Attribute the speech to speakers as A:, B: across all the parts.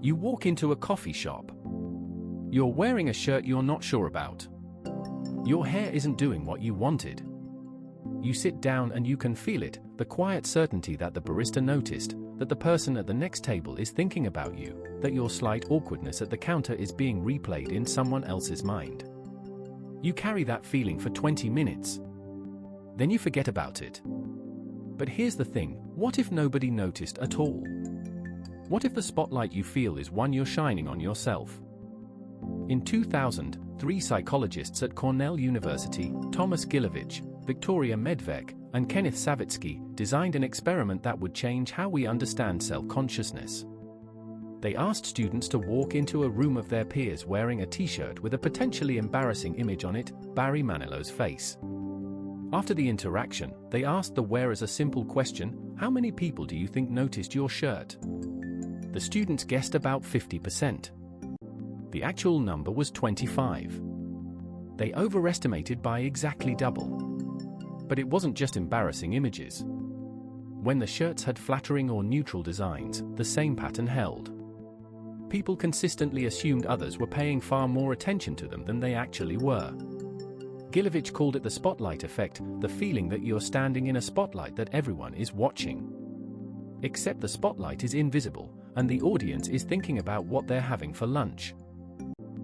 A: You walk into a coffee shop. You're wearing a shirt you're not sure about. Your hair isn't doing what you wanted. You sit down and you can feel it, the quiet certainty that the barista noticed, that the person at the next table is thinking about you, that your slight awkwardness at the counter is being replayed in someone else's mind. You carry that feeling for 20 minutes. Then you forget about it. But here's the thing, what if nobody noticed at all? What if the spotlight you feel is one you're shining on yourself? In 2000, 3 psychologists at Cornell University, Thomas Gilovich, Victoria Medvec, and Kenneth Savitsky, designed an experiment that would change how we understand self-consciousness. They asked students to walk into a room of their peers wearing a t-shirt with a potentially embarrassing image on it, Barry Manilow's face. After the interaction, they asked the wearers a simple question: how many people do you think noticed your shirt? The students guessed about 50%. The actual number was 25. They overestimated by exactly double. But it wasn't just embarrassing images. When the shirts had flattering or neutral designs, the same pattern held. People consistently assumed others were paying far more attention to them than they actually were. Gilovich called it the spotlight effect, the feeling that you're standing in a spotlight that everyone is watching. Except the spotlight is invisible, and the audience is thinking about what they're having for lunch.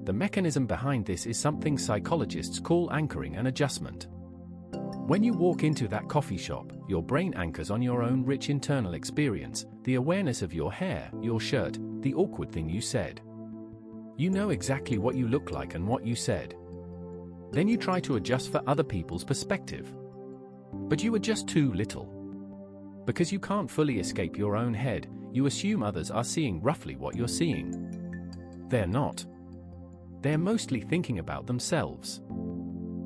A: The mechanism behind this is something psychologists call anchoring and adjustment. When you walk into that coffee shop, your brain anchors on your own rich internal experience, the awareness of your hair, your shirt, the awkward thing you said. You know exactly what you look like and what you said. Then you try to adjust for other people's perspective. But you adjust too little. Because you can't fully escape your own head, you assume others are seeing roughly what you're seeing. They're not. They're mostly thinking about themselves.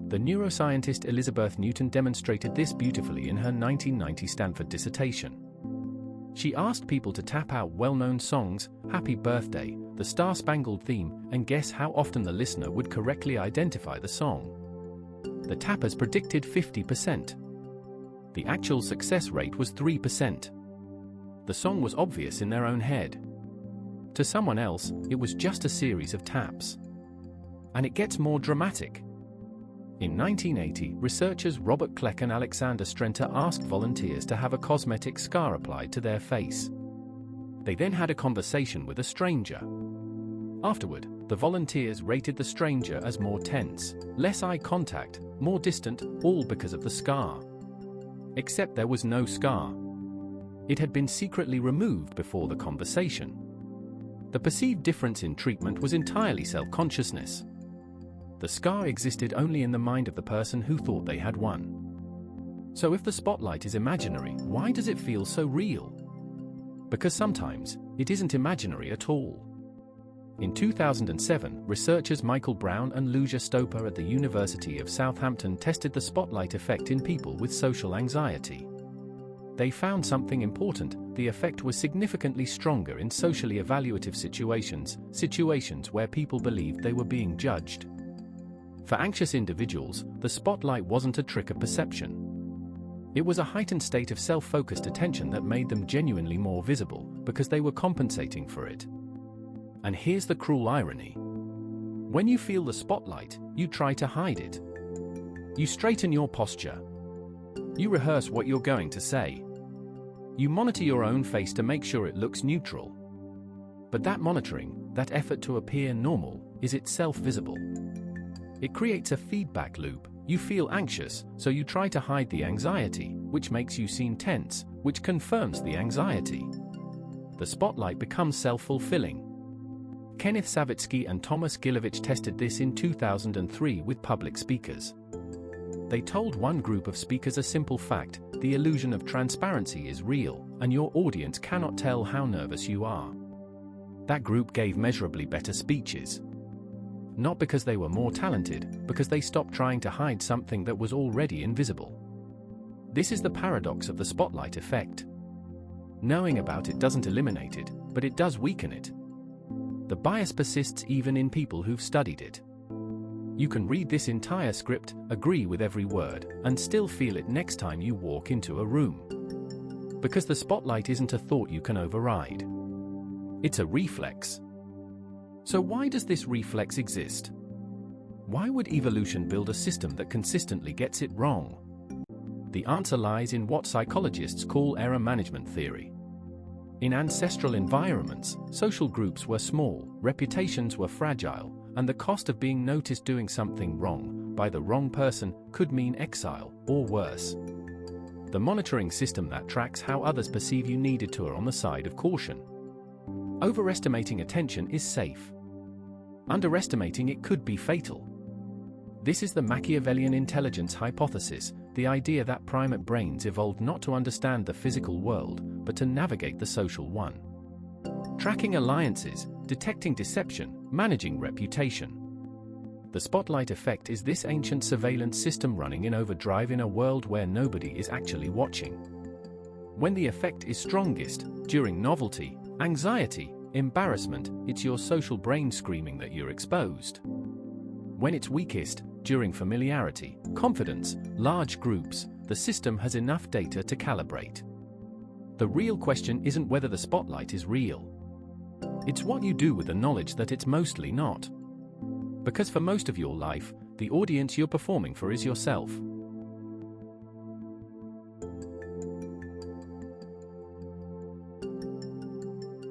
A: The neuroscientist Elizabeth Newton demonstrated this beautifully in her 1990 Stanford dissertation. She asked people to tap out well-known songs, Happy Birthday, the Star-Spangled Theme, and guess how often the listener would correctly identify the song. The tappers predicted 50%. The actual success rate was 3%. The song was obvious in their own head. To someone else, it was just a series of taps. And it gets more dramatic. In 1980, researchers Robert Kleck and Kleck Strenta asked volunteers to have a cosmetic scar applied to their face. They then had a conversation with a stranger. Afterward, the volunteers rated the stranger as more tense, less eye contact, more distant, all because of the scar. Except there was no scar. It had been secretly removed before the conversation. The perceived difference in treatment was entirely self-consciousness. The scar existed only in the mind of the person who thought they had one. So if the spotlight is imaginary, why does it feel so real? Because sometimes, it isn't imaginary at all. In 2007, researchers Michael Brown and Lucia Stoper at the University of Southampton tested the spotlight effect in people with social anxiety. They found something important: the effect was significantly stronger in socially evaluative situations where people believed they were being judged. For anxious individuals, the spotlight wasn't a trick of perception. It was a heightened state of self-focused attention that made them genuinely more visible, because they were compensating for it. And here's the cruel irony. When you feel the spotlight, you try to hide it. You straighten your posture. You rehearse what you're going to say. You monitor your own face to make sure it looks neutral. But that monitoring, that effort to appear normal, is itself visible. It creates a feedback loop. You feel anxious, so you try to hide the anxiety, which makes you seem tense, which confirms the anxiety. The spotlight becomes self-fulfilling. Kenneth Savitsky and Thomas Gilovich tested this in 2003 with public speakers. They told one group of speakers a simple fact: the illusion of transparency is real, and your audience cannot tell how nervous you are. That group gave measurably better speeches. Not because they were more talented, because they stopped trying to hide something that was already invisible. This is the paradox of the spotlight effect. Knowing about it doesn't eliminate it, but it does weaken it. The bias persists even in people who've studied it. You can read this entire script, agree with every word, and still feel it next time you walk into a room. Because the spotlight isn't a thought you can override. It's a reflex. So why does this reflex exist? Why would evolution build a system that consistently gets it wrong? The answer lies in what psychologists call error management theory. In ancestral environments, social groups were small, reputations were fragile, and the cost of being noticed doing something wrong by the wrong person could mean exile, or worse. The monitoring system that tracks how others perceive you needed to err on the side of caution. Overestimating attention is safe. Underestimating it could be fatal. This is the Machiavellian intelligence hypothesis, the idea that primate brains evolved not to understand the physical world, but to navigate the social one. Tracking alliances, detecting deception, managing reputation. The spotlight effect is this ancient surveillance system running in overdrive in a world where nobody is actually watching. When the effect is strongest, during novelty, anxiety, embarrassment, it's your social brain screaming that you're exposed. When it's weakest, during familiarity, confidence, large groups, the system has enough data to calibrate. The real question isn't whether the spotlight is real. It's what you do with the knowledge that it's mostly not. Because for most of your life, the audience you're performing for is yourself.